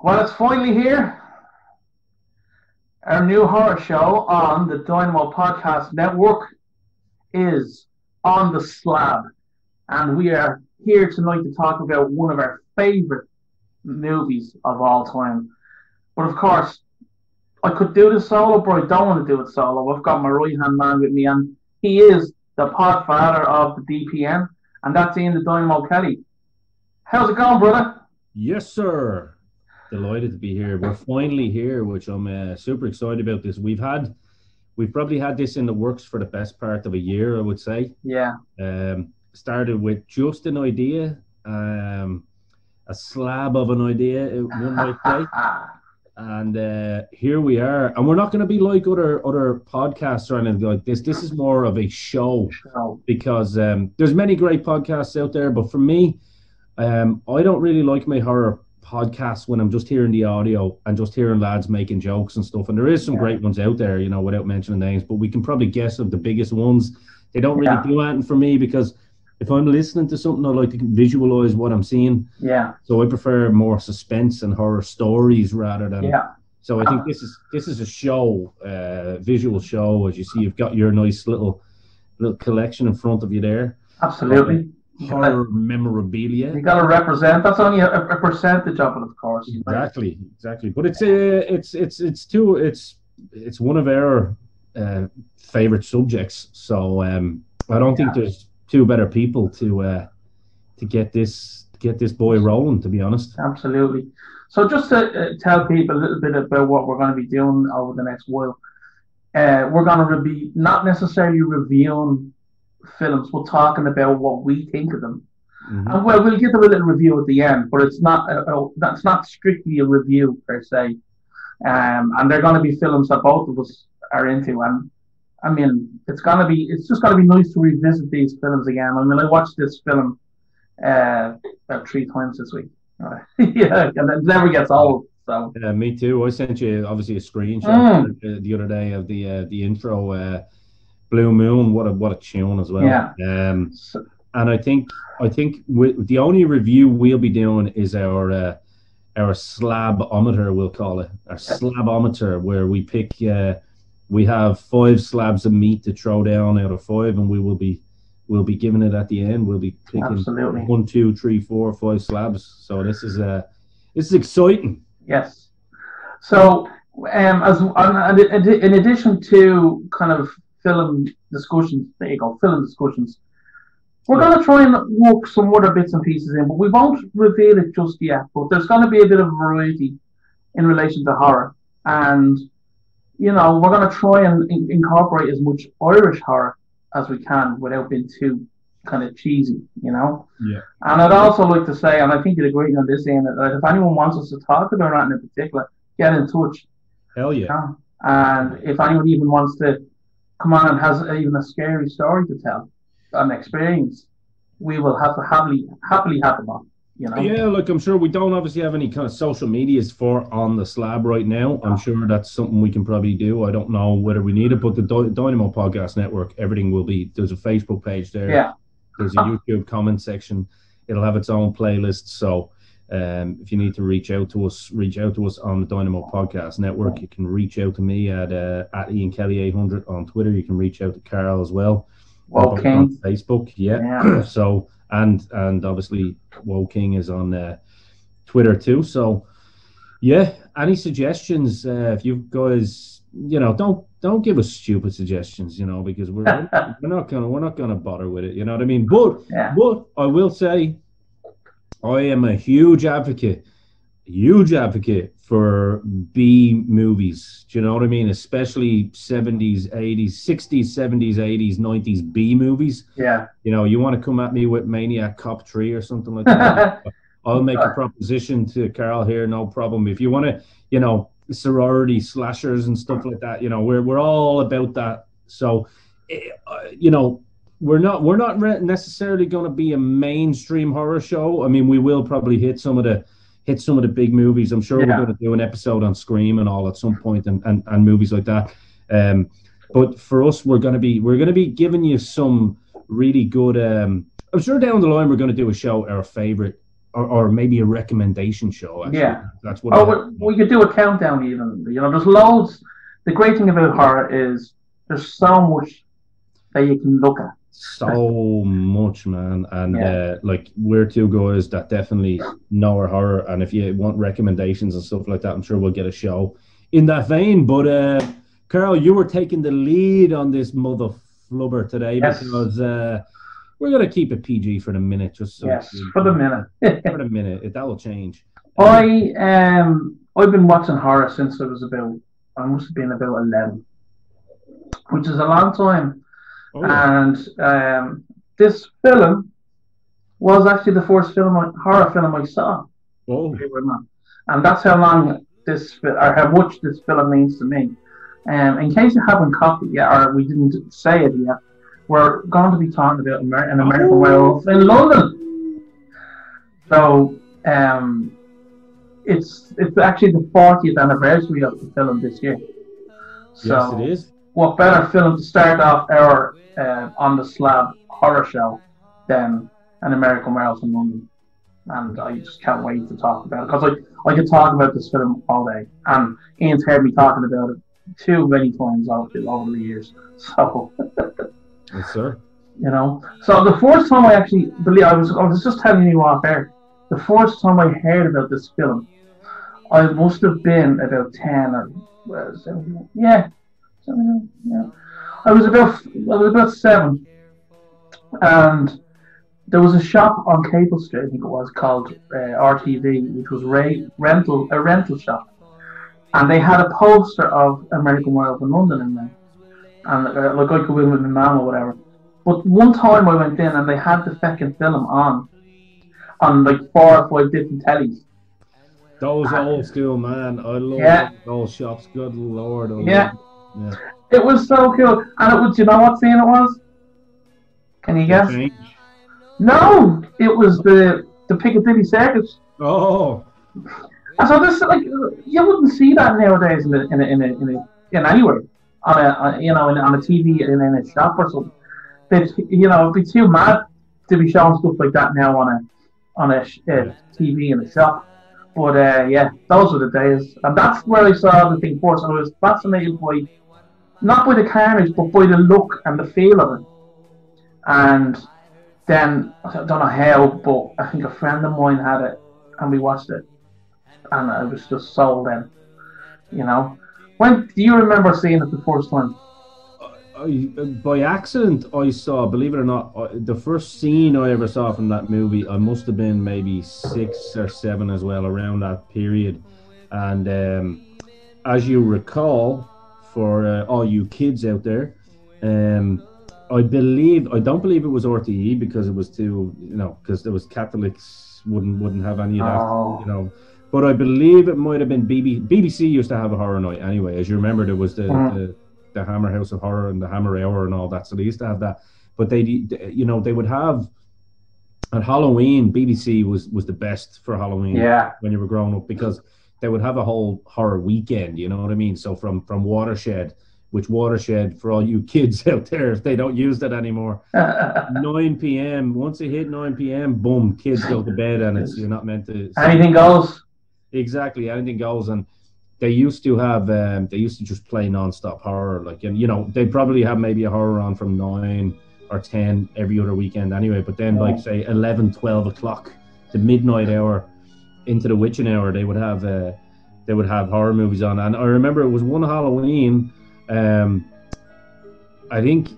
Well, it's finally here. Our new horror show on the Dynamo Podcast Network is On the Slab. And we are here tonight to talk about one of our favourite movies of all time. But of course, I could do this solo, but I don't want to do it solo. I've got my right-hand man with me, and he is the podfather of the DPN, and that's Ian the Dynamo Kelly. How's it going, brother? Yes, sir. Delighted to be here. We're finally here, which I'm super excited about. We've probably had this in the works for the best part of a year, I would say. Yeah. Started with just an idea, a slab of an idea, one might say. And here we are. And we're not going to be like other podcasts or anything like this. This is more of a show because there's many great podcasts out there. But for me, I don't really like my horror podcasts when I'm just hearing the audio and just hearing lads making jokes and stuff. And there is some great ones out there, without mentioning names. But we can probably guess of the biggest ones. They don't really do anything for me because if I'm listening to something, I like to visualize what I'm seeing. Yeah. So I prefer more suspense and horror stories rather than. Yeah. So I think this is a show, visual show. As you see, you've got your nice little collection in front of you there. Absolutely. Horror memorabilia. You got to represent. That's only a percentage of it, of course. Exactly. But it's one of our favorite subjects. So I don't think there's two better people to get this boy rolling, to be honest. Absolutely. So just to tell people a little bit about what we're going to be doing over the next while, we're going to be not necessarily reviewing films, we're talking about what we think of them. Mm-hmm. And we'll give them a little review at the end, but it's not that's not strictly a review per se. And they're going to be films that both of us are into, and I mean it's just going to be nice to revisit these films again. I mean, I watched this film about 3 times this week. Yeah, and it never gets old. So me too. I sent you obviously a screenshot the other day of the intro. Blue Moon, what a tune as well. Yeah. And I think the only review we'll be doing is our slabometer, we'll call it our slabometer, where we pick. We have 5 slabs of meat to throw down out of 5, and we'll be giving it at the end. We'll be picking 1, 2, 3, 4, 5 slabs. So this is exciting. Yes. So in addition to kind of film discussions, film discussions. We're going to try and work some other bits and pieces in, but we won't reveal it just yet. But there's going to be a bit of variety in relation to horror. And, we're going to try and incorporate as much Irish horror as we can without being too kind of cheesy, Yeah. And I'd also like to say, and I think you'd agree on this, Ian, that if anyone wants us to talk about anything in particular, get in touch. Hell yeah. And if anyone even wants to come on and has even a scary story to tell, an experience, we will have to happily have them on. Yeah, look, I'm sure we don't obviously have any kind of social medias for On the Slab right now. I'm sure that's something we can probably do. I don't know whether we need it, but the Dynamo Podcast Network, everything will be. There's a Facebook page there. Yeah. There's a YouTube comment section. It'll have its own playlist. So if you need to reach out to us on the Dynamo Podcast Network. You can reach out to me at Ian Kelly 800 on Twitter. You can reach out to Carl as well. Okay. On Facebook, yeah. So and obviously KingWoe King is on Twitter too. So yeah, any suggestions? If you guys, don't give us stupid suggestions, because we're not gonna bother with it. You know what I mean? But I will say, I am a huge advocate for B movies. Do you know what I mean? Especially 70s, 80s, 60s, 70s, 80s, 90s B movies. Yeah. You want to come at me with Maniac Cop 3 or something like that? I'll make a proposition to Carl here, no problem. If you want to, sorority slashers and stuff like that, we're all about that. So, we're not necessarily going to be a mainstream horror show. I mean, we will probably hit some of the big movies. I'm sure we're going to do an episode on Scream and all at some point, and movies like that. But for us, we're going to be giving you some really good. I'm sure down the line we're going to do a show our favorite or maybe a recommendation show. Actually. Yeah. That's what. Oh, we could do a countdown even. You know, there's loads. The great thing about horror is there's so much that you can look at. So much, man. And like, we're two guys that definitely know our horror. And if you want recommendations and stuff like that, I'm sure we'll get a show in that vein. But Carl, you were taking the lead on this mother flubber today because we're gonna keep it PG for the minute, just so for the minute. For the minute, that will change. I've been watching horror since I must have been about 11, which is a long time. Oh, yeah. And this film was actually the first horror film I saw. Oh. And that's how long how much this film means to me. In case you haven't caught it yet, or we didn't say it yet, we're going to be talking about an American Werewolf in London. So it's actually the 40th anniversary of the film this year. So, yes, it is. What better film to start off our on the SLAB horror show than an American Werewolf in London? And I just can't wait to talk about it, because I could talk about this film all day, and Ian's heard me talking about it too many times over the years. So yes, sir. You know, so the first time I actually believe I was just telling you off air, the first time I heard about this film, I must have been about 10 or 7. Yeah. I was about 7, and there was a shop on Cable Street, I think it was, called RTV, which was a rental shop, and they had a poster of American Werewolf in London in there, and like I could win with my mum or whatever. But one time I went in and they had the second film on like 4 or 5 different tellies. Those old school, man. I love those shops. Good Lord. It was so cool. And it was, you know what scene it was? Can you guess? No, it was the Piccadilly Circus. Oh. And so this, like, you wouldn't see that nowadays in anywhere on a TV in a shop or something. It'd be too mad to be showing stuff like that now on a TV in a shop. But those were the days, and that's where I saw the thing first. And I was fascinated not by the carnage, but by the look and the feel of it. And then I don't know how, but I think a friend of mine had it, and we watched it, and I was just sold then. You know, when do you remember seeing it the first time? By accident, I saw, believe it or not, the first scene I ever saw from that movie, I must have been maybe 6 or 7 as well, around that period. And as you recall, for all you kids out there, I don't believe it was RTE, because it was too, because there was Catholics wouldn't have any of that, But I believe it might have been BBC used to have a horror night anyway. As you remember, there was the Hammer House of Horror and the Hammer Hour and all that, so they used to have that. But they would have at Halloween. BBC was the best for Halloween when you were growing up, because they would have a whole horror weekend, you know what I mean? So from Watershed, which Watershed, for all you kids out there, if they don't use that anymore, 9 p.m. Once it hit 9 p.m, boom, kids go to bed, and you're not meant to. Anything goes. Exactly, anything goes. And they used to just play non-stop horror, like, and they'd probably have maybe a horror on from 9 or 10 every other weekend anyway. But then, like, say 11, 12 o'clock, the midnight hour into the witching hour, they would have horror movies on. And I remember it was one Halloween. I think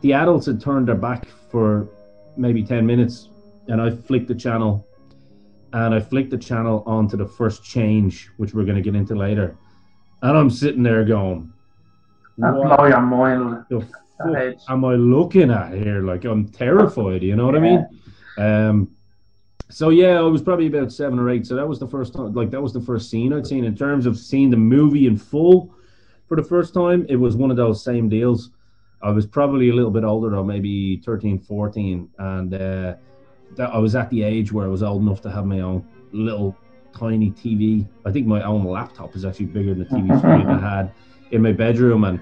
the adults had turned their back for maybe 10 minutes, and I flicked the channel. And I flicked the channel onto the first change, which we're going to get into later. And I'm sitting there going, what blow your mind. The fuck am I looking at here? Like, I'm terrified, you know what I mean? So yeah, I was probably about 7 or 8. So that was the first time, like, that was the first scene I'd seen. In terms of seeing the movie in full for the first time, it was one of those same deals. I was probably a little bit older though, maybe 13, 14. And I was at the age where I was old enough to have my own little tiny TV. I think my own laptop is actually bigger than the TV screen I had in my bedroom. And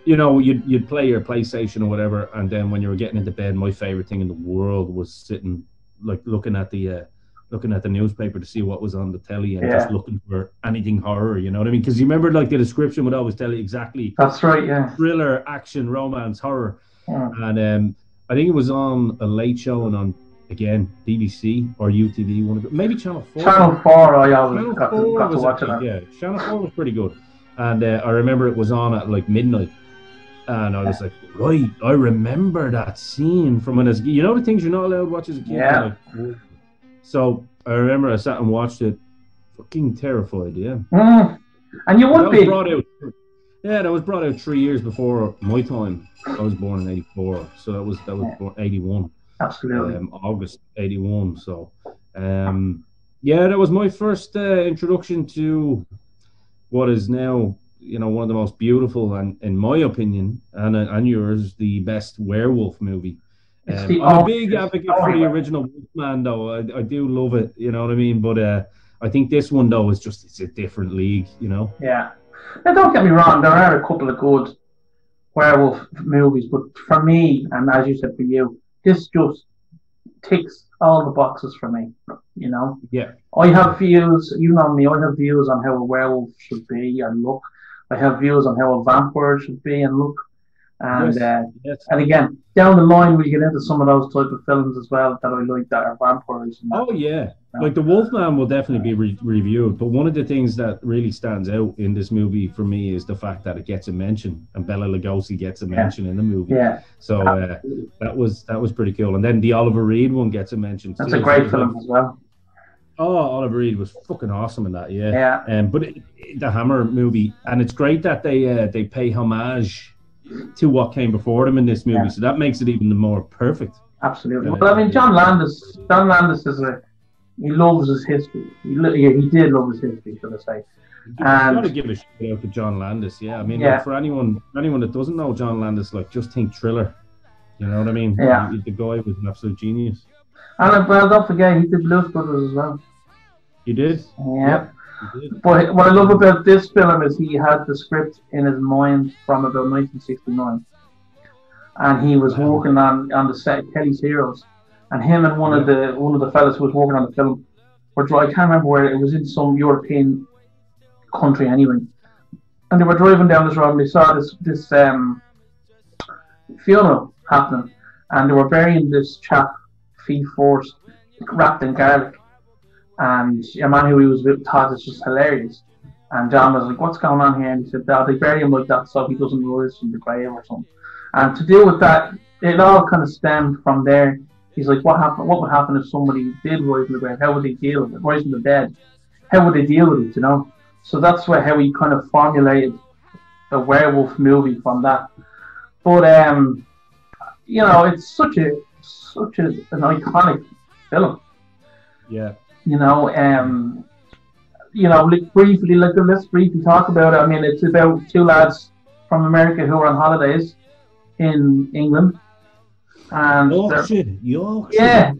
you'd play your PlayStation or whatever, and then when you were getting into bed, my favorite thing in the world was sitting, like, looking at the looking at the newspaper to see what was on the telly and just looking for anything horror, you know what I mean? Because you remember, like, the description would always tell you exactly. That's right, yeah. Thriller, action, romance, horror. Yeah. And I think it was on a late show and on, again, BBC or UTV, one of it, maybe Channel 4. Channel 4, I always got to watch it. Yeah, Channel 4 was pretty good. And I remember it was on at like midnight. And I was like, right, I remember that scene from when I was, you know, the things you're not allowed to watch as a kid. Yeah. Like, so I remember I sat and watched it, fucking terrified, yeah. And you would be. That was brought out 3 years before my time. I was born in '84, so that was born '81. Absolutely. August '81. So, that was my first introduction to what is now, you know, one of the most beautiful and, in my opinion, and yours, the best werewolf movie. I'm a big advocate for the original Wolfman, though. I do love it, you know what I mean? But I think this one, though, it's a different league, you know? Yeah. Now, don't get me wrong, there are a couple of good werewolf movies, but for me, and as you said for you, this just ticks all the boxes for me, you know? Yeah. I have views, you know me, I have views on how a werewolf should be and look. I have views on how a vampire should be and look. And yes. And again, down the line we get into some of those type of films as well that I like that are vampires. And oh yeah, like the Wolfman will definitely be reviewed. But one of the things that really stands out in this movie for me is the fact that it gets a mention, and Bela Lugosi gets a mention in the movie. Yeah. So that was pretty cool. And then the Oliver Reed one gets a mention. That's a great film as well. Oh, Oliver Reed was fucking awesome in that. Yeah. But the Hammer movie, and it's great that they pay homage to what came before them in this movie, so that makes it even more perfect. Absolutely. Well, I mean, John Landis is he loves his history. He did love his history, should I say? You got to give a shout out to John Landis. Yeah, I mean, like, for anyone that doesn't know John Landis, like, just think Thriller. You know what I mean? Yeah. The guy was an absolute genius. And well, don't forget, he did Blues Brothers as well. He did. Yeah. But what I love about this film is he had the script in his mind from about 1969, and he was working on the set of Kelly's Heroes, and him and one of the fellas who was working on the film were I can't remember where it was, in some European country anyway, and they were driving down this road and they saw this funeral happening, and they were burying this chap feet first, wrapped in garlic. And a man who he was with thought this was hilarious. And John was like, what's going on here? And he said, they bury him like that so he doesn't rise from the grave or something. And to deal with that, it all kind of stemmed from there. He's like, what would happen if somebody did rise from the grave? How would they deal with it? Rise from the dead? How would they deal with it, you know? So that's how he kind of formulated the werewolf movie from that. But, you know, it's such an iconic film. Yeah. You know, let's briefly talk about it. I mean, it's about two lads from America who are on holidays in England, and Yorkshire. Yeah.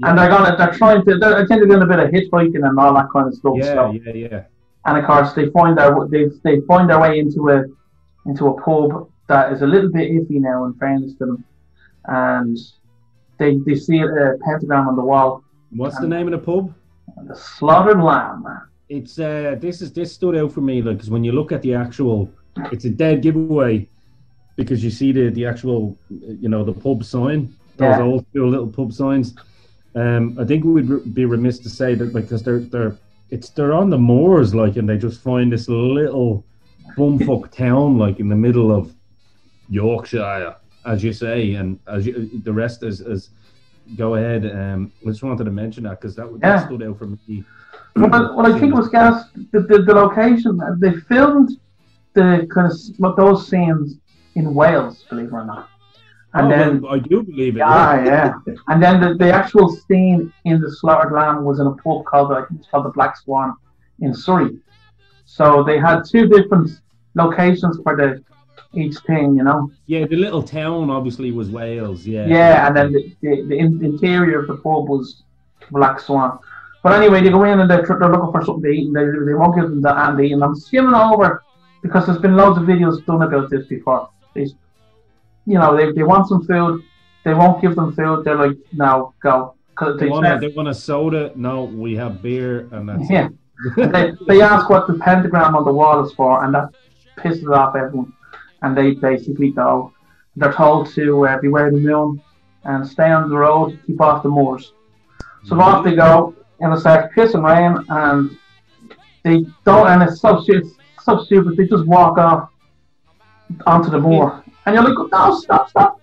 And they're trying to. I think they're doing a bit of hitchhiking and all that kind of stuff. Yeah. And of course, they find their way into a pub that is a little bit iffy now, in fairness to them, and they see a pentagram on the wall. What's the name of the pub? The Slaughtered Lamb. It's this stood out for me, like, because when you look at the actual, it's a dead giveaway, because you see the actual, you know, the pub sign, those old school little pub signs. I think we'd be remiss to say that, because they're on the moors, like, and they just find this little bumfuck town, like, in the middle of Yorkshire, as you say, and the rest is. Go ahead. I just wanted to mention that because that stood out for me. Well, I think it was the location. They filmed the kind of those scenes in Wales, believe it or not. And then I do believe it. Yeah. And then the actual scene in the Slaughtered Lamb was in a pub called the Black Swan in Surrey. So they had two different locations for each thing, you know. Yeah, the little town obviously was Wales. Yeah, and then the interior of the pub was Black Swan. But anyway, they go in and they're looking for something to eat, and they won't give them that to eat. And I'm skimming over because there's been loads of videos done about this before. They want some food. They won't give them food. They're like, no, go Because they want a soda. No, we have beer, and that's yeah. They ask what the pentagram on the wall is for, and that pisses off everyone. And they basically go. They're told to beware the moon and stay on the road, keep off the moors. So off they go, and it starts pissing rain, and they don't. And it's so stupid. They just walk off onto the moor, and you're like, no, stop.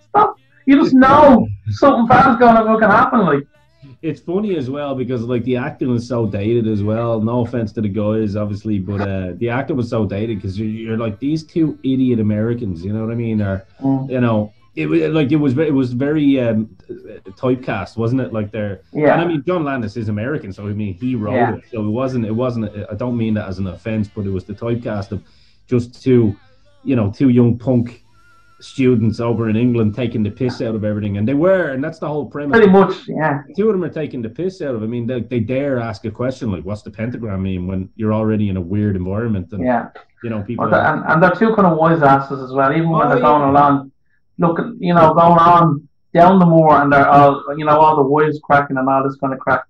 You just know something bad's going to happen, like. It's funny as well because like the acting was so dated as well. No offense to the guys, obviously, but the acting was so dated because you're like these two idiot Americans, you know what I mean? Or you know, it was very typecast, wasn't it? Like they're and I mean John Landis is American, so I mean he wrote it, so it wasn't. I don't mean that as an offense, but it was the typecast of just two young punk students over in England taking the piss out of everything, and they were, and that's the whole premise. Pretty much, yeah. Two of them are taking the piss out of. I mean, they dare ask a question like, "What's the pentagram mean?" when you're already in a weird environment, and you know people. And they're two kind of wise asses as well. Even when they're going along, looking, going on down the moor, and they're all, all the wires cracking and all this kind of crack,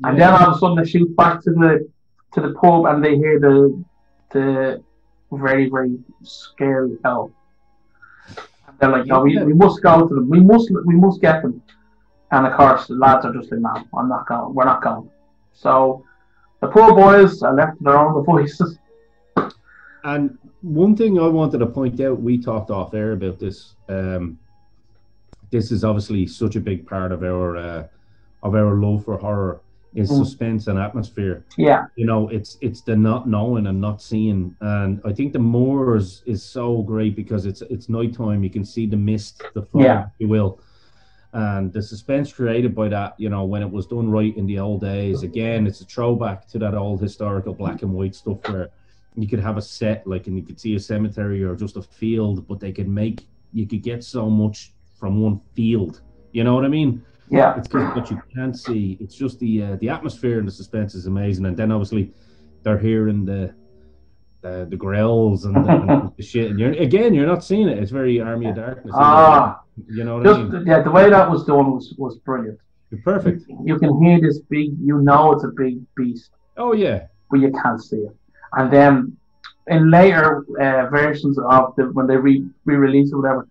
and then all of a sudden they shoot back to the pub, and they hear the very, very scary hell. They're like, no, we must go to them. We must get them. And of course, the lads are just like, no, I'm not going. We're not going. So the poor boys are left to their own devices. And one thing I wanted to point out, we talked off air about this. This is obviously such a big part of our love for horror. Is suspense and atmosphere. Yeah. It's the not knowing and not seeing. And I think the moors is so great because it's nighttime. You can see the mist, the fog, if you will. And the suspense created by that, when it was done right in the old days. Again, it's a throwback to that old historical black and white stuff where you could have a set, like, and you could see a cemetery or just a field, but you could get so much from one field. You know what I mean? Yeah, it's just what you can't see. It's just the atmosphere and the suspense is amazing, and then obviously they're hearing the growls and the shit. And you're not seeing it. It's very Army of Darkness. You know what I mean? Yeah, the way that was done was brilliant. Perfect. You can hear this big. It's a big beast. Oh yeah, but you can't see it. And then in later versions of when they re-release or whatever.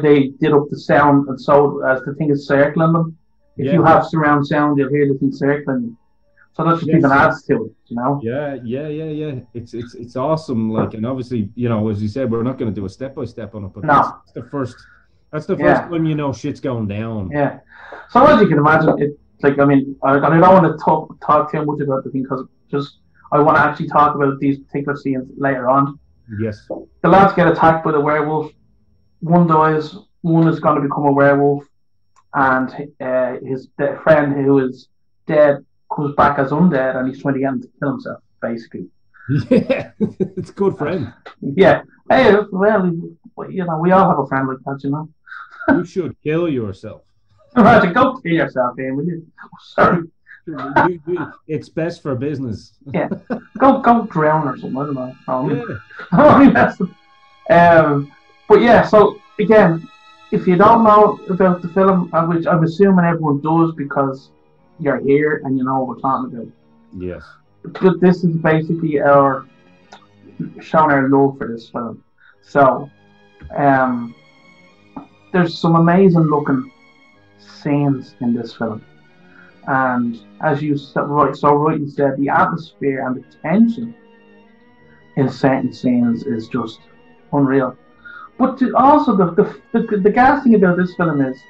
They did up the sound, and so as the thing is circling them, if you have surround sound, you'll hear the thing circling. So that's just even adds to it, Yeah. It's awesome. Like, and obviously, as you said, we're not going to do a step by step on it, but that's the first time shit's going down. Yeah. So as you can imagine, I don't want to talk too much about the thing because I want to actually talk about these particular scenes later on. Yes. The lads get attacked by the werewolf. One dies, one is going to become a werewolf, and his friend who is dead comes back as undead, and he's trying to get him to kill himself, basically. Yeah, it's a good friend. Yeah. Hey, well, we all have a friend like that, You should kill yourself. Imagine, go kill yourself, Ian, will you? Sorry. It's best for business. Yeah. Go drown or something, I don't know. Yeah. But yeah, so again, if you don't know about the film, which I'm assuming everyone does because you're here and you know what we're talking about. Yes. But this is basically showing our love for this film. So, there's some amazing looking scenes in this film. And as you rightly said, the atmosphere and the tension in certain scenes is just unreal. But also the gas thing about this film is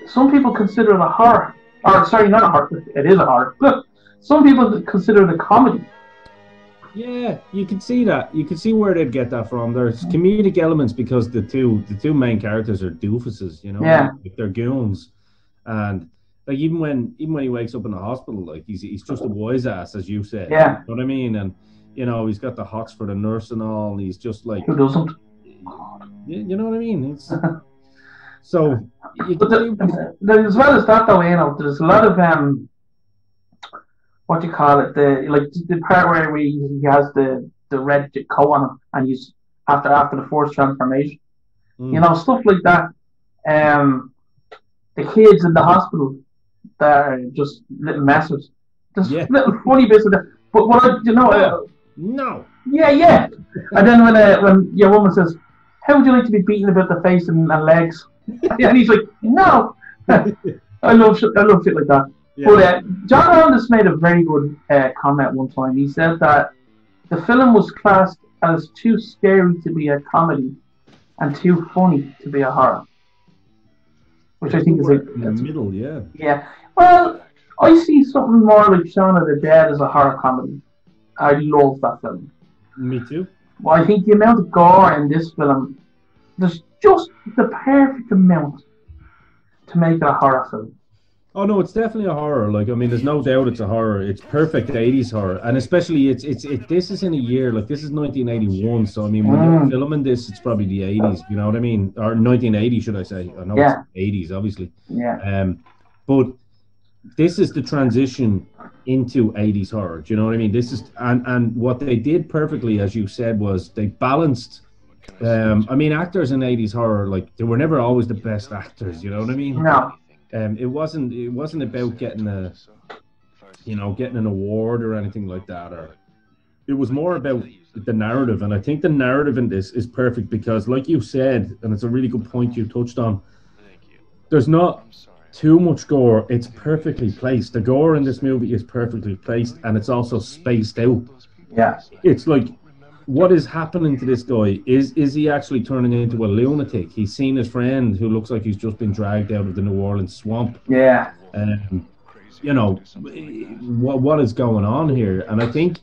some people consider it a horror. Or sorry, not a horror. It is a horror. Look, some people consider it a comedy. Yeah, you can see that. You can see where they'd get that from. There's comedic elements because the two main characters are doofuses. Like they're goons, and like even when he wakes up in the hospital, like he's just a wise ass, as you said. Yeah. You know what I mean? And he's got the hots for the nurse and all, and he's just like, who doesn't? You know what I mean? It's, so, as well as that, though, there's a lot of what do you call it? The part where he has the red coat on him, and he's after the forced transformation. Stuff like that. The kids in the hospital that are just little messes, just Yeah. little funny bits of that. But what No. Yeah. And then when your woman says, "How would you like to be beaten about the face and legs?" and he's like, "No." I love shit like that. Yeah. But John Landis made a very good comment one time. He said that the film was classed as too scary to be a comedy and too funny to be a horror, which I think is in the middle. Yeah. Yeah. Well, I see something more like Shaun of the Dead as a horror comedy. I love that film. Me too. Well, I think the amount of gore in this film, there's just the perfect amount to make it a horror film. Oh no, it's definitely a horror. Like, I mean, there's no doubt it's a horror. It's perfect 80s horror, and especially this is in a year like this is 1981. So I mean, when you're filming this, it's probably the 80s. You know what I mean? Or 1980, should I say? I know it's 80s, obviously. Yeah. But this is the transition into 80s horror. Do you know what I mean? This is and what they did perfectly, as you said, was they balanced. I mean, actors in 80s horror, like, they were never always the best actors. You know what I mean? No. It wasn't about getting an award or anything like that, or it was more about the narrative. And I think the narrative in this is perfect because, like you said, and it's a really good point you touched on, there's not too much gore. It's perfectly placed. The gore in this movie is perfectly placed, and it's also spaced out. Yeah. It's like, what is happening to this guy? Is he actually turning into a lunatic? He's seen his friend who looks like he's just been dragged out of the New Orleans swamp. Yeah. You know, what is going on here? And I think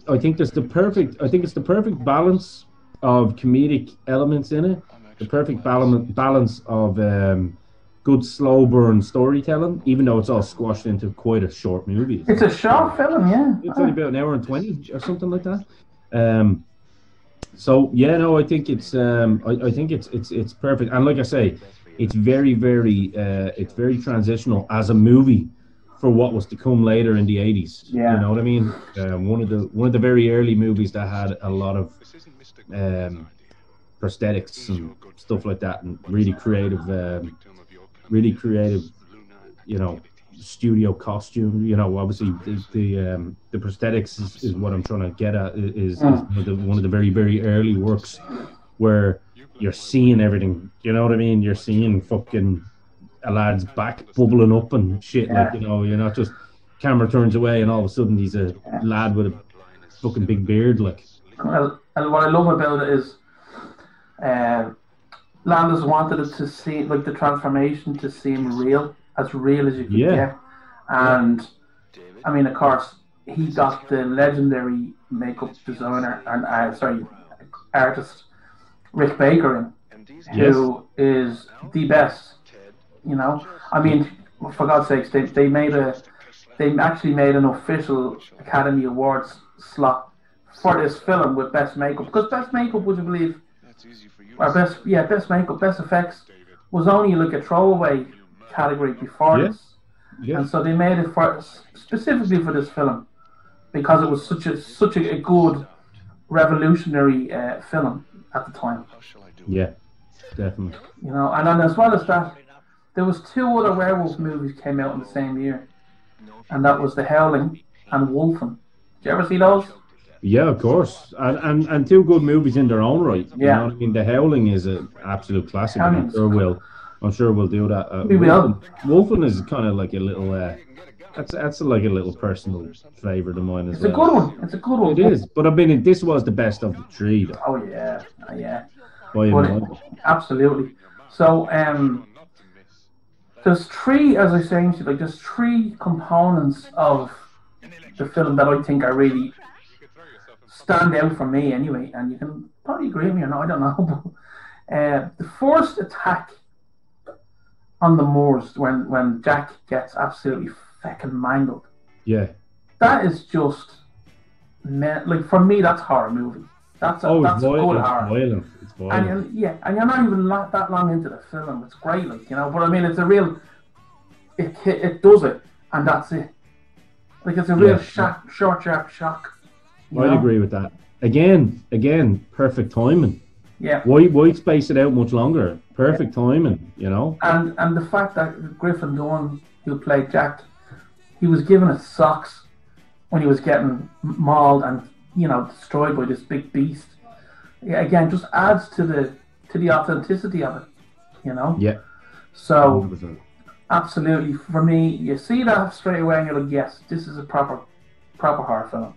it's the perfect balance of comedic elements in it. The perfect balance of good slow burn storytelling, even though it's all squashed into quite a short movie. It's a short film, yeah. It's only about an hour and 20 or something like that. So yeah, no, I think it's it's perfect, and like I say, it's very transitional as a movie for what was to come later in the 80s. Yeah. You know what I mean? One of the very early movies that had a lot of prosthetics and stuff like that, and really creative, you know, studio costume. You know, obviously the prosthetics is what I'm trying to get at. Is one of the very, very early works where you're seeing everything. You know what I mean? You're seeing fucking a lad's back bubbling up and shit. Yeah. Like, you know, you're not just camera turns away and all of a sudden he's a lad with a fucking big beard. Like, well, and what I love about it is Landis wanted it to seem like the transformation to seem real as you could get. And I mean, of course, he got the legendary makeup designer and artist Rick Baker in, who is the best. You know, I mean, for God's sakes, they actually made an official Academy Awards slot for this film with best makeup, because best makeup, would you believe, or best makeup, best effects was only like a throwaway category before this. Yeah. And so they made it specifically for this film because it was such a good revolutionary film at the time. Yeah, definitely. You know, and then as well as that, there was 2 other werewolf movies came out in the same year, and that was The Howling and Wolfen. Did you ever see those? Yeah, of course, and 2 good movies in their own right. You know what I mean? The Howling is an absolute classic. I'm sure we'll do that. We will. Wolfen is kind of like a little. That's like a little personal favourite of mine as well. It's a good one. It's a good one. It is, but I mean, this was the best of the 3. Though. Oh yeah, yeah. Absolutely. So there's 3, as I say, like there's 3 components of the film that I think are really stand out for me anyway, and you can probably agree with me or not, I don't know. The first attack on the moors when Jack gets absolutely fucking mangled. Yeah. That is just, like, for me, that's horror movie. That's a good horror. Violent. It's violent. And you're not even that long into the film. It's great, like, you know. But I mean, it's a real. It does it, and that's it. Like, it's a real short, sharp shock. I'd agree with that. Again, perfect timing. Yeah. Why space it out much longer? Perfect timing, you know. And the fact that Griffin Dunne who played Jack, he was given his socks when he was getting mauled and destroyed by this big beast. Yeah, again, just adds to the authenticity of it. Yeah. So 100%. absolutely, for me, you see that straight away, and you're like, yes, this is a proper horror film.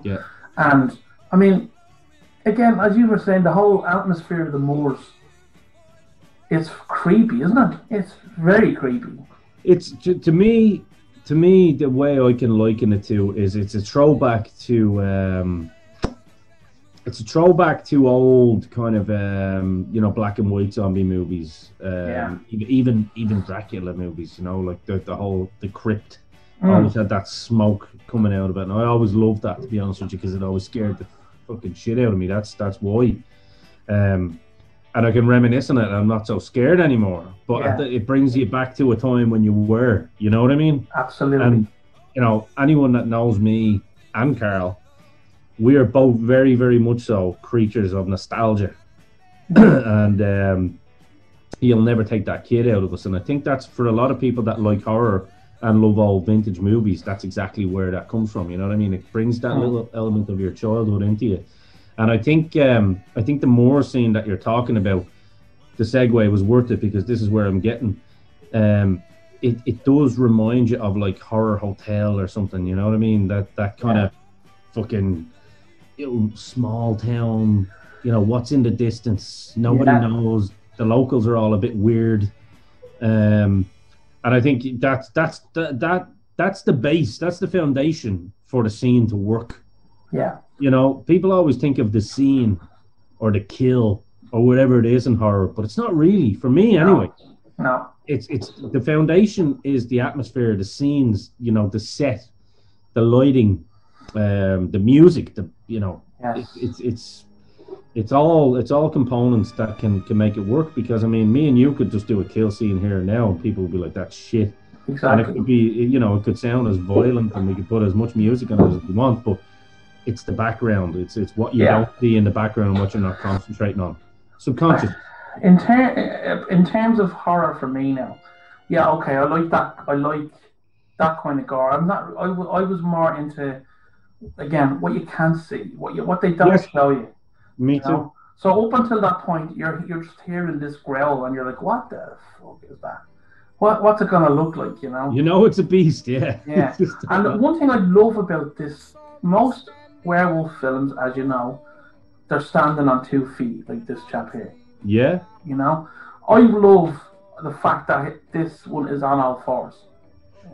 Yeah. And I mean, again, as you were saying, the whole atmosphere of the moors, it's creepy, isn't it? It's very creepy. It's to me, the way I can liken it to is it's a throwback to old kind of black and white zombie movies, even Dracula movies, like the crypt always had that smoke coming out of it, and I always loved that, to be honest with you, because it always scared the fucking shit out of me. That's why. And I can reminisce on it, and I'm not so scared anymore. But it brings you back to a time when you were, you know what I mean? Absolutely. And, anyone that knows me and Carl, we are both very, very much so creatures of nostalgia. And you'll never take that kid out of us. And I think that's, for a lot of people that like horror and love old vintage movies, that's exactly where that comes from, you know what I mean? It brings that little element of your childhood into you. And I think the more scene that you're talking about, the segue was worth it, because this is where I'm getting. It does remind you of like Horror Hotel or something, you know what I mean? That kind of fucking small town, what's in the distance, nobody knows. The locals are all a bit weird, and I think that's the base, that's the foundation for the scene to work. Yeah. People always think of the scene or the kill or whatever it is in horror, but it's not really, for me anyway. No. It's the foundation is the atmosphere, the scenes, the set, the lighting, the music, it's all components that can make it work, because I mean, me and you could just do a kill scene here and now and people would be like, that's shit. Exactly. And it could be, it could sound as violent and we could put as much music on it as we want, but it's the background. It's what you don't see in the background and what you're not concentrating on. Subconscious. In terms of horror for me now, I like that. I like that kind of gore. I was more into, again, what you can't see, what they don't show you. Me too. So up until that point, you're just hearing this growl and you're like, what the fuck is that? What's it gonna look like? It's a beast. Yeah. Yeah. And one thing I love about this, most werewolf films, as you know, they're standing on 2 feet, like this chap here. Yeah. I love the fact that this one is on all fours.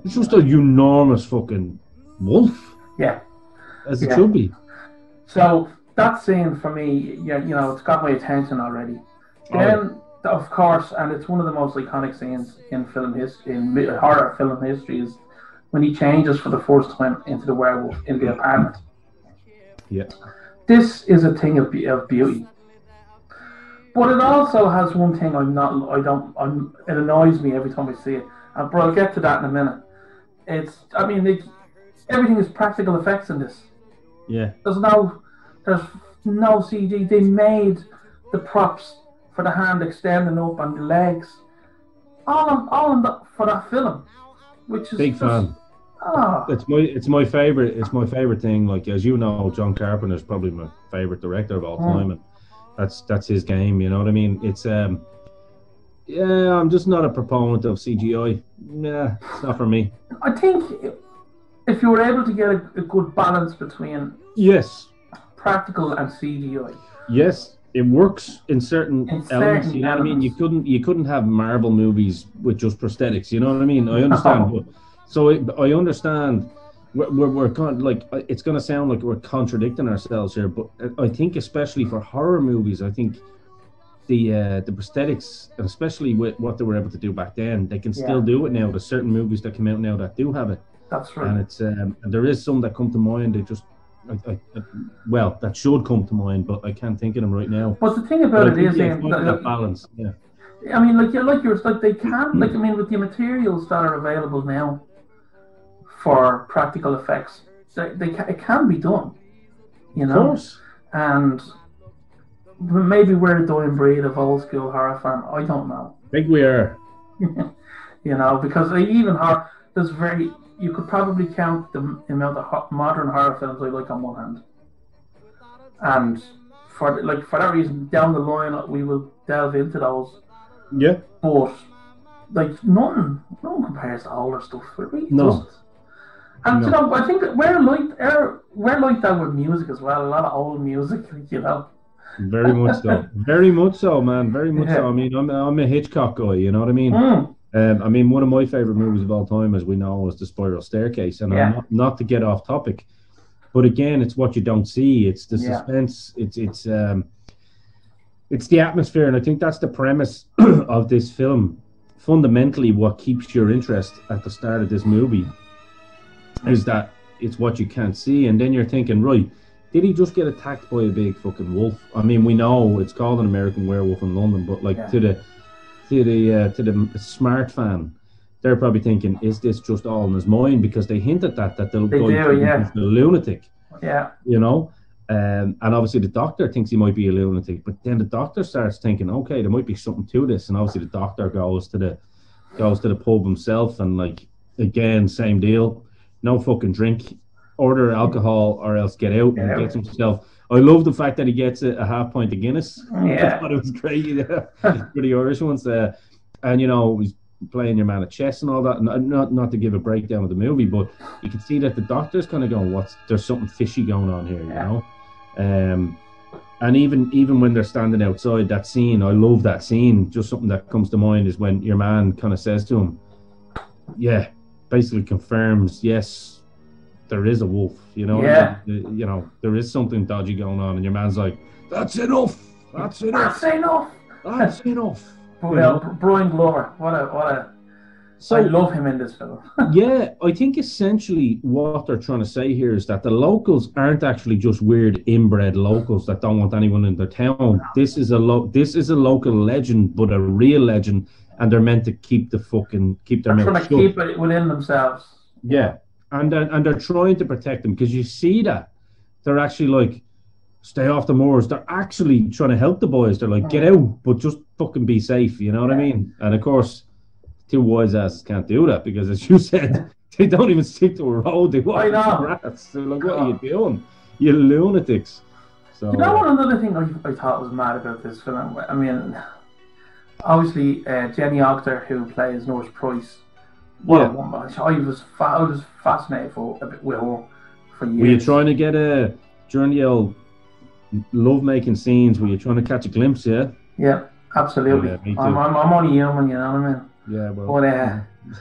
It's just a enormous fucking wolf. Yeah. As it should be. So that scene for me, it's got my attention already. Then, of course, and it's one of the most iconic scenes in film history, in horror film history, is when he changes for the first time into the werewolf in the apartment. Yeah. This is a thing of beauty. But it also has one thing it annoys me every time I see it. But I'll get to that in a minute. Everything is practical effects in this. Yeah. There's no CG. They made the props for the hand extending up and the legs. For that film, which is big fan. It's my favorite. It's my favorite thing. Like, as you know, John Carpenter is probably my favorite director of all time, and that's his game. You know what I mean? It's I'm just not a proponent of CGI. Yeah, it's not for me. I think if you were able to get a good balance between practical and CGI, it works in certain elements. You know what I mean? You couldn't have Marvel movies with just prosthetics. You know what I mean? I understand. I understand. We're kind of like, it's going to sound like we're contradicting ourselves here, but I think especially for horror movies, I think the prosthetics, and especially with what they were able to do back then, they can still do it now. There's certain movies that come out now that do have it. That's right. And it's and there is some that come to mind. They just that should come to mind, but I can't think of them right now. But the thing about it is that balance. Yeah. I mean, they can, with the materials that are available now for practical effects, it can be done, Of course. And maybe we're a dying breed of old school horror fan. I don't know. I think we are. you know, because like, even horror, you could probably count the amount of modern horror films I like on one hand, and for that reason, down the line we will delve into those. Yeah. But like none compares to older stuff. It really No. doesn't. And you know, I think that we're like that with music as well. A lot of old music, you know. Very much so. Very much so, man. Very much so. I mean, I'm a Hitchcock guy. You know what I mean? I mean, one of my favorite movies of all time, as we know, is The Spiral Staircase. And I'm not to get off topic, but again, it's what you don't see. It's the suspense. It's the atmosphere, and I think that's the premise of this film. Fundamentally, what keeps your interest at the start of this movie is that it's what you can't see, and then you're thinking, right, did he just get attacked by a big fucking wolf? I mean, we know it's called an American Werewolf in London, but like to the smart fan, they're probably thinking, is this just all in his mind? Because they hint at that the guy is a lunatic. Yeah, you know. And obviously the doctor thinks he might be a lunatic, but then the doctor starts thinking, okay, there might be something to this, and obviously the doctor goes to the pub himself, and like again, same deal, no fucking drink, order alcohol or else get out, and gets himself. I love the fact that he gets a half pint of Guinness. I thought it was great, for the Irish ones, and you know he's playing your man at chess and all that. Not to give a breakdown of the movie, but you can see that the doctor's kind of going, there's something fishy going on here, you know. And even when they're standing outside that scene, I love that scene. Just something that comes to mind is when your man kind of says to him, basically confirms, yes, there is a wolf, you know. You know, there is something dodgy going on, and your man's like, that's enough. Well, Brian Glover, what a So I love him in this film. Yeah, I think essentially what they're trying to say here is that the locals aren't actually just weird inbred locals that don't want anyone in their town. This is a local legend, but a real legend, and they're meant to keep their mouth shut. They're trying to keep it within themselves. Yeah, and they're trying to protect them, because you see that they're actually like, stay off the moors. They're actually trying to help the boys. They're like, get out, but just fucking be safe. You know what I mean? And of course, two wise asses can't do that, because, as you said, they don't even stick to a road. They walk on grass. They're like, what are you doing? You lunatics. So, you know what? Another thing I thought was mad about this film. I mean, obviously, Jenny Octor, who plays Nurse Price. What a woman! I was fascinated with her for years. Were you trying to get during the old love-making scenes? Were you trying to catch a glimpse? Yeah. Yeah, absolutely. Yeah, me too. I'm only human, you know what I mean? Yeah, well.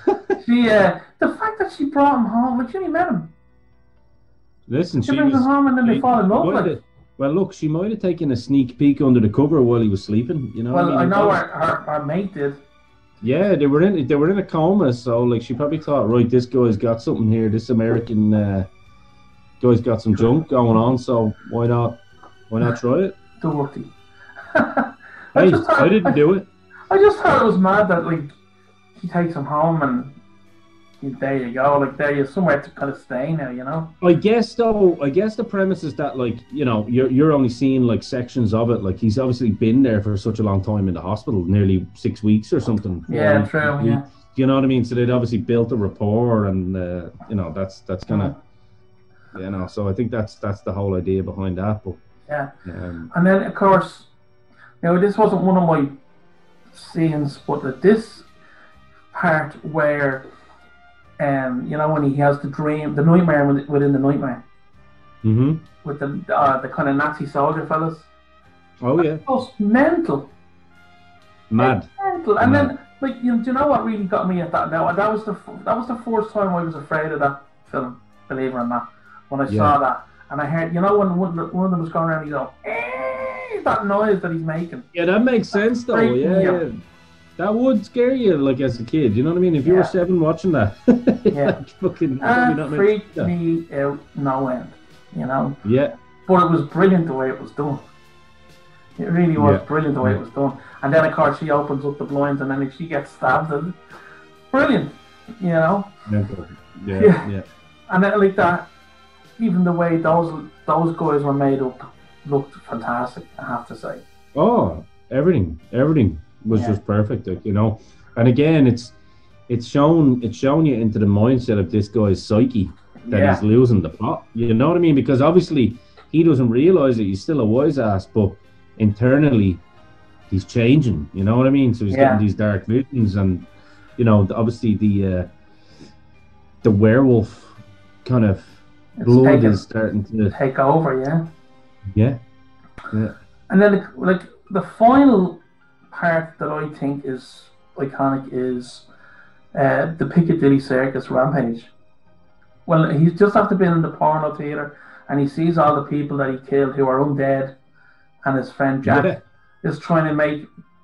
But the fact that she brought him home, like she only met him. Listen, she brings him home and then they fall in love. Well, look, she might have taken a sneak peek under the cover while he was sleeping. You know. Well, I know our mate did. Yeah, they were in a coma, so like she probably thought, right, this guy's got something here. This American guy's got some junk going on, so why not try it? Dirty. I didn't do it. I just thought it was mad that like he takes him home and there you go, like there you're somewhere to kind of stay now, you know. I guess the premise is that, like, you know, you're only seeing like sections of it. Like he's obviously been there for such a long time in the hospital, nearly 6 weeks or something. Yeah, true. Yeah. You know what I mean? So they'd obviously built a rapport, and you know, that's kind of, you know. So I think that's the whole idea behind that. But yeah, and then of course, you know, this wasn't one of my scenes, but this part where, you know, when he has the dream, the nightmare within the nightmare, with the kind of Nazi soldier fellas. Oh yeah, just mental, mad, mental. And then, like, do you know what really got me at that? Now that was the first time I was afraid of that film, believe it or not. When I saw that, and I heard, you know, when one of them was going around, he go, that noise that he's making. Yeah, that makes sense though. Yeah. That would scare you, like, as a kid. You know what I mean? If you were 7 watching that, like, fucking, that freaked me out no end. You know? Yeah. But it was brilliant the way it was done. It really was brilliant the way it was done. And then, of course, she opens up the blinds, and then she gets stabbed. And brilliant, you know? Yeah. And then, like that, even the way those guys were made up looked fantastic, I have to say. Oh, everything was just perfect, like, you know. And again, it's it's shown you into the mindset of this guy's psyche that he's losing the plot. You know what I mean? Because obviously he doesn't realize it. He's still a wise ass, but internally he's changing. You know what I mean? So he's getting these dark visions, and you know, obviously the werewolf kind of blood is starting to take over. Yeah. And then like the final part that I think is iconic is the Piccadilly Circus rampage. Well, he's just after being in the porno theater, and he sees all the people that he killed who are undead, and his friend Jack is trying to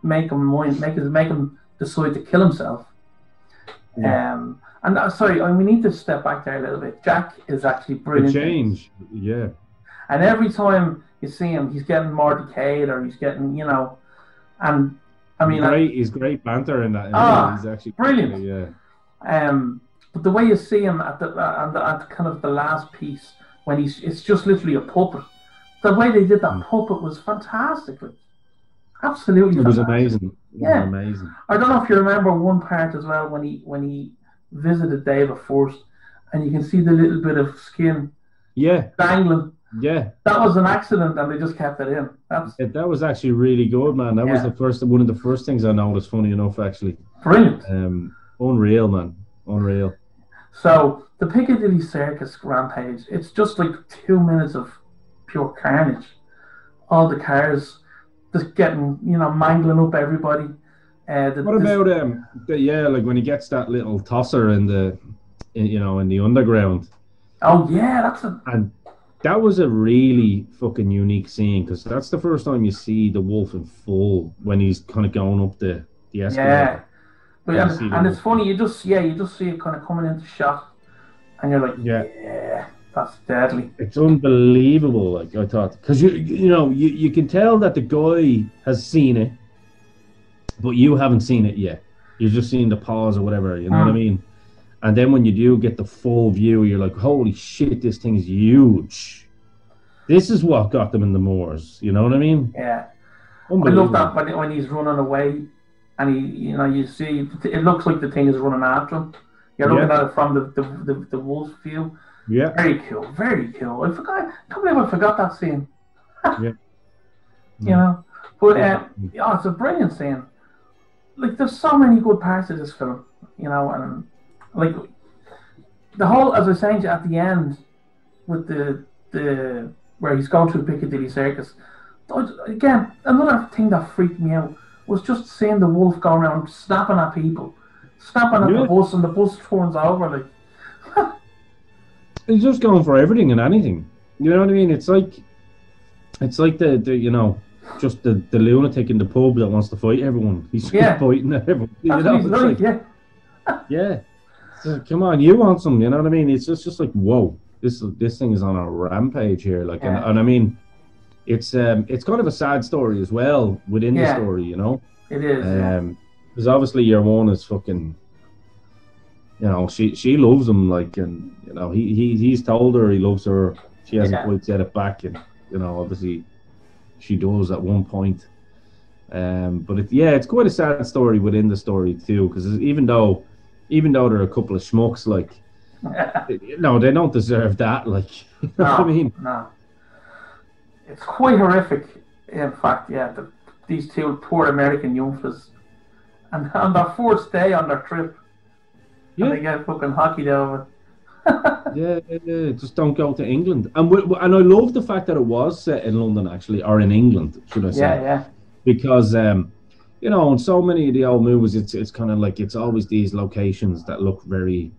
make him decide to kill himself. And sorry, we need to step back there a little bit. Jack is actually brilliant. The change, And every time you see him, he's getting more decayed, or he's getting, and I mean, he's great banter in that. He's actually brilliant. But the way you see him at kind of the last piece, when it's just literally a puppet. The way they did that puppet was fantastic. Absolutely, it was amazing. Amazing. I don't know if you remember one part as well when he visited David first, and you can see the little bit of skin, dangling. Yeah, that was an accident, and they just kept it in. That was actually really good, man. That was one of the first things I noticed. Funny enough, actually. Brilliant. Unreal, man. Unreal. So the Piccadilly Circus rampage, it's just like 2 minutes of pure carnage. All the cars just getting, mangling up everybody. What about like when he gets that little tosser in the underground? Oh yeah, and that was a really fucking unique scene, because that's the first time you see the wolf in full, when he's kind of going up the escalator. Yeah, and it's funny, you just see it kind of coming into shot, and you're like, yeah, that's deadly. It's unbelievable, like I thought, because you can tell that the guy has seen it, but you haven't seen it yet. You're just seeing the pause or whatever, you know what I mean? And then when you do get the full view, you're like, holy shit, this thing is huge. This is what got them in the moors, you know what I mean? Yeah. I love that when he's running away, and you see, it looks like the thing is running after him. You're looking at it from the wolf view. Yeah. Very cool, very cool. I can't believe I forgot that scene. But it's a brilliant scene. Like, there's so many good parts of this film, and like the whole, as I was saying to you at the end, with the where he's going through Piccadilly Circus. Again, another thing that freaked me out was just seeing the wolf going around snapping at people, snapping at the bus, and the bus turns over. Like, he's just going for everything and anything. You know what I mean? It's like the just the lunatic in the pub that wants to fight everyone. He's fighting at everyone. Yeah. So, come on, you want some? You know what I mean? It's just like, whoa, this thing is on a rampage here. Like, and I mean, it's kind of a sad story as well within the story. It is. Because obviously your one is fucking. She loves him, like, and he's told her he loves her. She hasn't quite said it back, and obviously she does at one point. But it's quite a sad story within the story too, because even though they're a couple of schmucks, like, no, they don't deserve that. Like, you know what I mean? No, it's quite horrific. In fact, these two poor American youngsters, and on their fourth day on their trip, and they get fucking hockeyed over. Just don't go to England. And I love the fact that it was set in London, actually, or in England, should I say? Because in so many of the old movies, it's kind of like, it's always these locations that look very,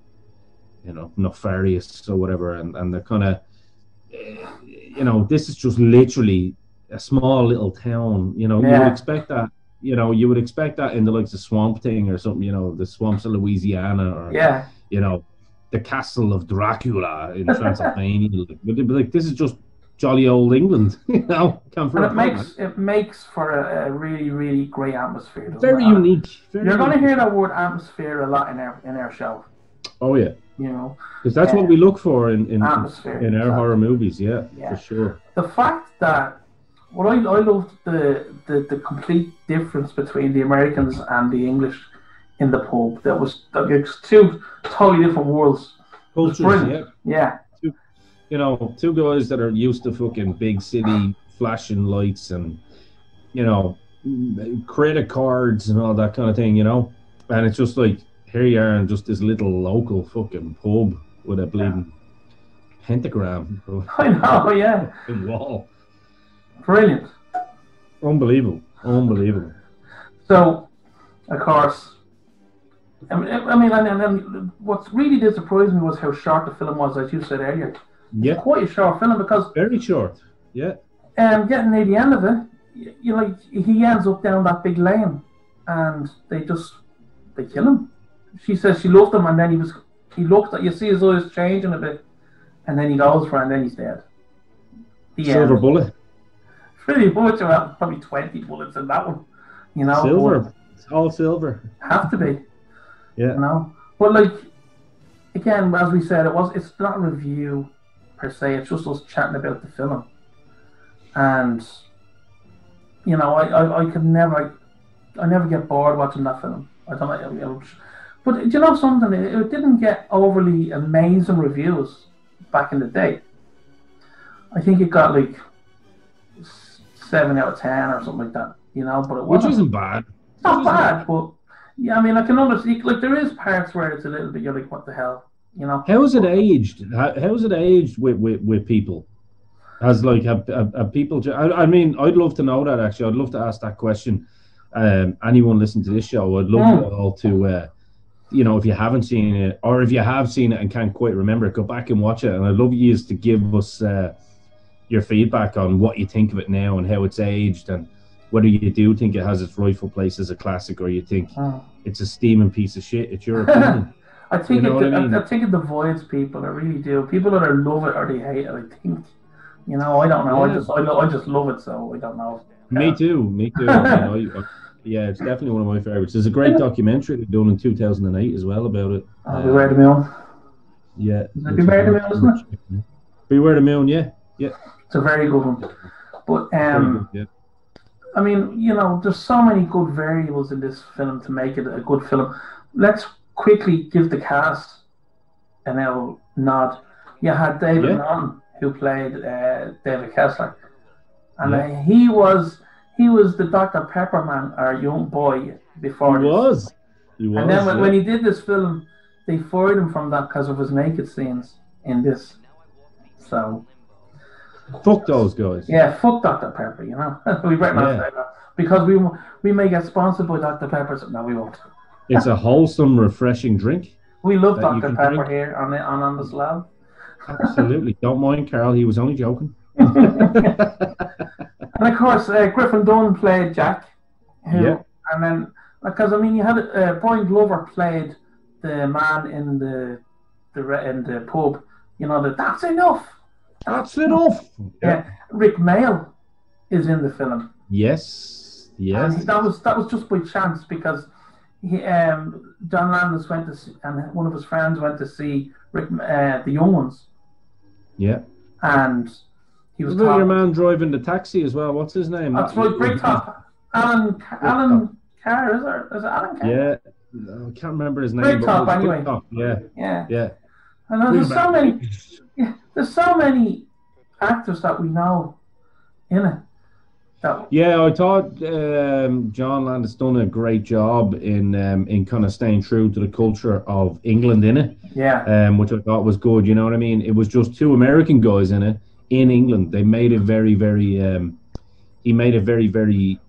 nefarious or whatever, and they're kind of, this is just literally a small little town. You would expect that. You would expect that in the likes of Swamp Thing or something. The swamps of Louisiana, or the castle of Dracula in Transylvania. But this is just jolly old England. It makes for a really, really great atmosphere. Very unique. You're going to hear that word atmosphere a lot in our show. Oh yeah. Because that's what we look for in our horror movies. Yeah, for sure. The fact that I loved the complete difference between the Americans and the English in the pub. That was like, it's two totally different worlds. Cultures, yeah. Two guys that are used to fucking big city flashing lights and credit cards and all that kind of thing, and it's just like here you are in just this little local fucking pub with a bleeding pentagram. I know, yeah. Wall. Brilliant. Unbelievable. So, of course, I mean, and then what really did surprise me was how short the film was, as you said earlier. Yeah. Quite a short film because very short. Yeah. And getting near the end of it, he ends up down that big lane, and they kill him. She says she loved him, and then he looked at, you see his eyes changing a bit, and then he goes for it, and then he's dead. Silver bullet. Pretty much, about probably 20 bullets in that one. Silver. It's all silver. Have to be. Yeah. But again, as we said, it's not a review per se. It's just us chatting about the film, and I could never get bored watching that film. I don't know. But do you know something? It didn't get overly amazing reviews back in the day. I think it got 7 out of 10 or something like that. But it wasn't. Which isn't bad. It's not bad, but yeah, I mean, I can understand. There is parts where it's a little bit. You're like, what the hell, How is it aged? How is it aged with people? As have people? I mean, I'd love to know that. Actually, I'd love to ask that question. Anyone listening to this show, I'd love you all to, if you haven't seen it, or if you have seen it and can't quite remember it, go back and watch it. And I'd love you to give us your feedback on what you think of it now and how it's aged, and whether you do think it has its rightful place as a classic, or you think it's a steaming piece of shit. It's your opinion. I think I think it divides people. I really do. People either love it or they hate it. I think. I don't know. Yeah. I just love it, so I don't know. Me too. Yeah, it's definitely one of my favorites. There's a great documentary done in 2008 as well about it. Beware the Moon. Yeah. Beware the Moon, isn't it? Beware the Moon. Yeah. It's a very good one. But good, yeah. I mean, there's so many good variables in this film to make it a good film. Let's quickly give the cast an nod. You had David Naughton, who played David Kessler, and he was the Dr. Pepper man, our young boy before. He was. And then when he did this film, they fired him from that because of his naked scenes in this. So. Fuck those guys. Yeah, fuck Dr. Pepper. We better not say that because we may get sponsored by Dr. Pepper. So no, we won't. It's a wholesome, refreshing drink. We love Dr. Pepper here on the slab. Absolutely. Don't mind Carl, he was only joking. And of course, Griffin Dunne played Jack. And then, because you had Brian Glover played the man in the pub. That's enough. That's enough. Yeah. Rick Mail is in the film. Yes. And that was just by chance because John Landis went to see, and one of his friends went to see Rick, the Young Ones. Yeah. And he was your man driving the taxi as well. What's his name? That's right, Bricktop. Alan Carr, is it Alan Carr? Yeah. I can't remember his name. Bricktop, anyway. Yeah. And there's so many actors that we know in it. Yeah, I thought John Landis done a great job in kind of staying true to the culture of England in it. Yeah. Which I thought was good. You know what I mean? It was just two American guys in it in England. They made it very, very. He made it very, very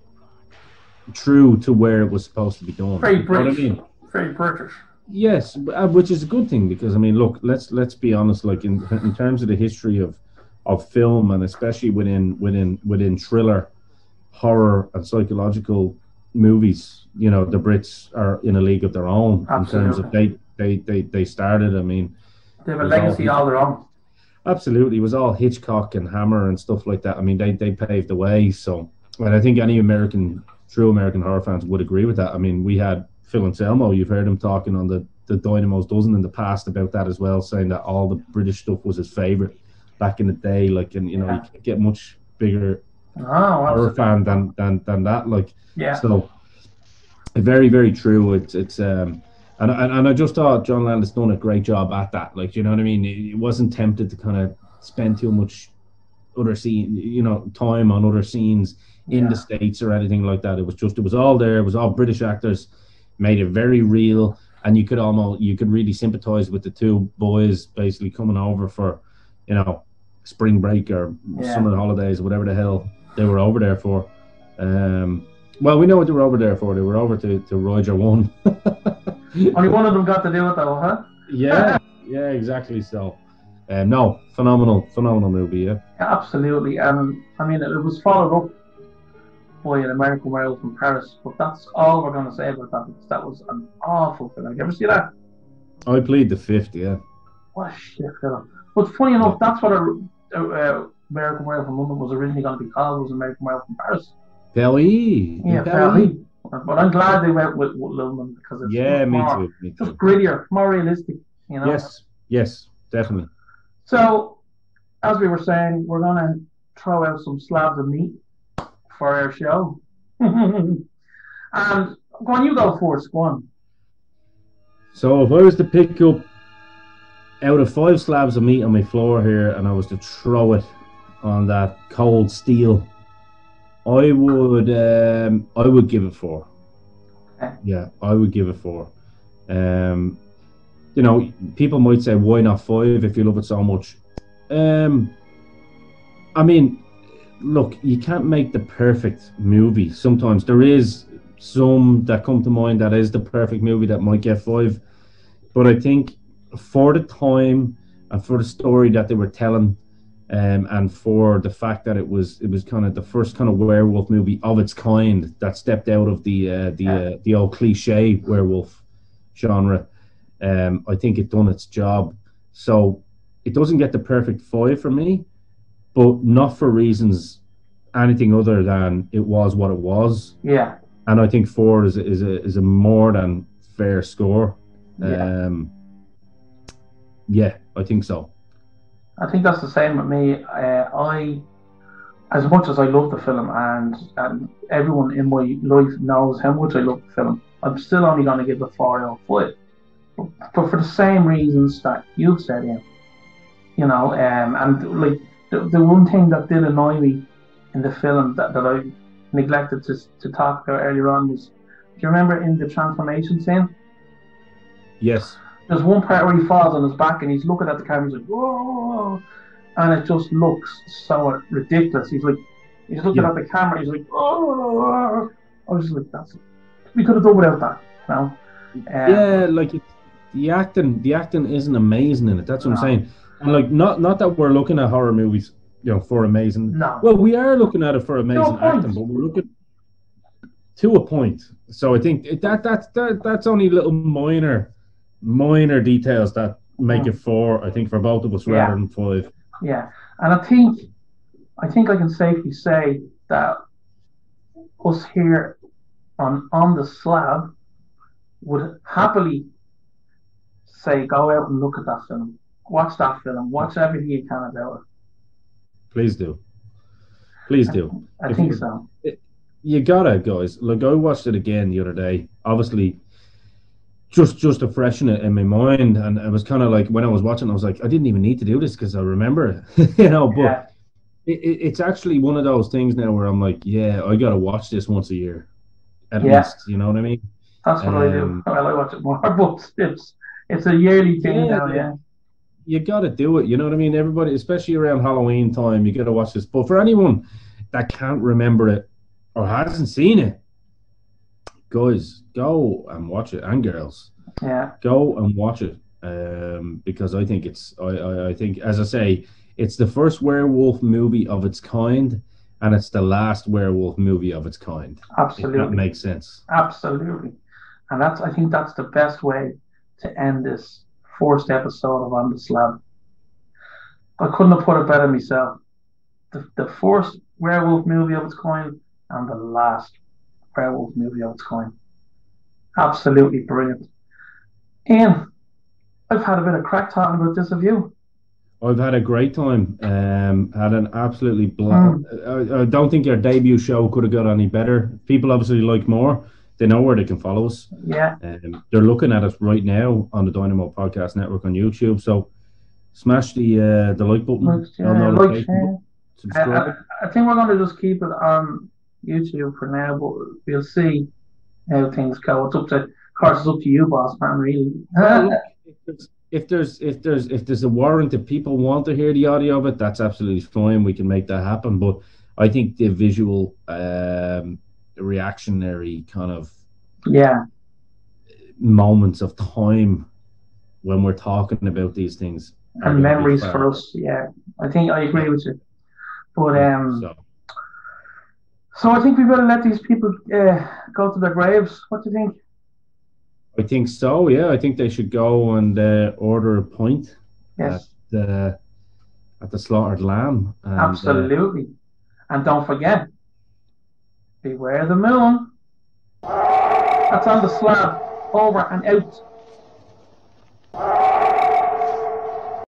true to where it was supposed to be done. Very British. Very British. Yes, which is a good thing because look, let's be honest. In terms of the history of film and especially within thriller, horror, and psychological movies, the Brits are in a league of their own. Absolutely. In terms of they started. They have a legacy all their own. Absolutely, it was all Hitchcock and Hammer and stuff like that. They paved the way. So, and I think any true American horror fans would agree with that. We had Phil Anselmo, you've heard him talking on the Dynamo's Dozen in the past about that as well, saying that all the British stuff was his favourite back in the day. You can't get much bigger horror fan than that. So Very, very true. And I just thought John Landis done a great job at that. Like, you know what I mean? He wasn't tempted to kind of spend too much other scene, time on other scenes in the States or anything like that. It was all there. It was all British actors, made it very real, and you could really sympathize with the two boys basically coming over for, spring break or summer holidays or whatever the hell they were over there for. Well, we know what they were over there for. They were over to Roger 1. Only one of them got to do it though, huh? Yeah, exactly. So, no, phenomenal movie, yeah. Absolutely, and I mean it was followed up by an American Werewolf in Paris, but that's all we're going to say about that, because that was an awful film. Have you ever seen that? I plead the fifth, yeah. What a shit film. But funny enough, that's what American Werewolf in London was originally going to be called, was American Werewolf in Paris. Paris. Yeah, Paris. But I'm glad they went with London, because it's me too. Just grittier, more realistic, Yes, definitely. So, as we were saying, we're going to throw out some slabs of meat for our show. And go on, you go first. Go on. So if I was to pick up out of 5 slabs of meat on my floor here, and I was to throw it on that cold steel, I would give it 4. Okay. Yeah, I would give it 4. People might say, why not 5 if you love it so much? I mean, look, you can't make the perfect movie. Sometimes there is some that come to mind that is the perfect movie that might get 5. But I think for the time and for the story that they were telling, and for the fact that it was kind of the first kind of werewolf movie of its kind that stepped out of the old cliche werewolf genre, I think it done its job. So it doesn't get the perfect 5 for me, but not for reasons anything other than it was what it was. Yeah. And I think 4 is a more than fair score. Yeah. I think so. I think that's the same with me. I, as much as I love the film, and everyone in my life knows how much I love the film, I'm still only going to give it 4 out of 5. But for the same reasons that you've said, Ian. And like the one thing that did annoy me in the film that I neglected to talk about earlier on was, do you remember in the transformation scene? Yes. There's one part where he falls on his back and he's looking at the camera, he's like, whoa, and it just looks so ridiculous. He's looking at the camera, he's like, oh. I was just like, we could have done without that, like the acting isn't amazing in it. That's what I'm saying. And like, not that we're looking at horror movies, for amazing. No. Well, we are looking at it for amazing acting, but we're looking to a point. So I think that's only little minor details that make it 4. I think for both of us rather than 5. Yeah, and I think I can safely say that us here on the slab would happily say, go out and look at that film. Watch that film. Watch everything you can about it. Please do. I think so. You gotta, guys. Like, I watched it again the other day. Obviously, just to freshen it in my mind, and it was kind of like when I was watching, I was like, I didn't even need to do this because I remember it, But it's actually one of those things now where I'm like, I gotta watch this once a year, at least. You know what I mean? That's what I do. Well, I watch it more, but it's a yearly thing now. Yeah. You gotta do it. You know what I mean? Everybody, especially around Halloween time, you gotta watch this. But for anyone that can't remember it or hasn't seen it, guys, go and watch it, and girls, go and watch it, because I think I think, as I say, it's the first werewolf movie of its kind, and it's the last werewolf movie of its kind. Absolutely, if that makes sense. Absolutely, and I think that's the best way to end this first episode of On the Slab. I couldn't have put it better myself. The first werewolf movie of its kind, and the last werewolf movie of its kind. Absolutely brilliant. Ian, I've had a bit of crack talking about this of you. I've had a great time. Had an absolutely I don't think your debut show could have got any better. People obviously like more. they know where they can follow us. Yeah. They're looking at us right now on the Dynamo Podcast Network on YouTube. So smash the like button, subscribe. I think we're going to just keep it on YouTube for now, but we'll see how things go. It's up to, of course, it's up to you, boss man. Really. Well, if there's a warrant that people want to hear the audio of it, that's absolutely fine. We can make that happen. But I think the visual, reactionary kind of moments of time when we're talking about these things and memories for us. Yeah, I think I agree with you. But so I think we better let these people go to their graves. What do you think? I think so. Yeah, I think they should go and order a pint at the Slaughtered Lamb. And, absolutely, and don't forget, beware the moon. That's on the slab. Over and out.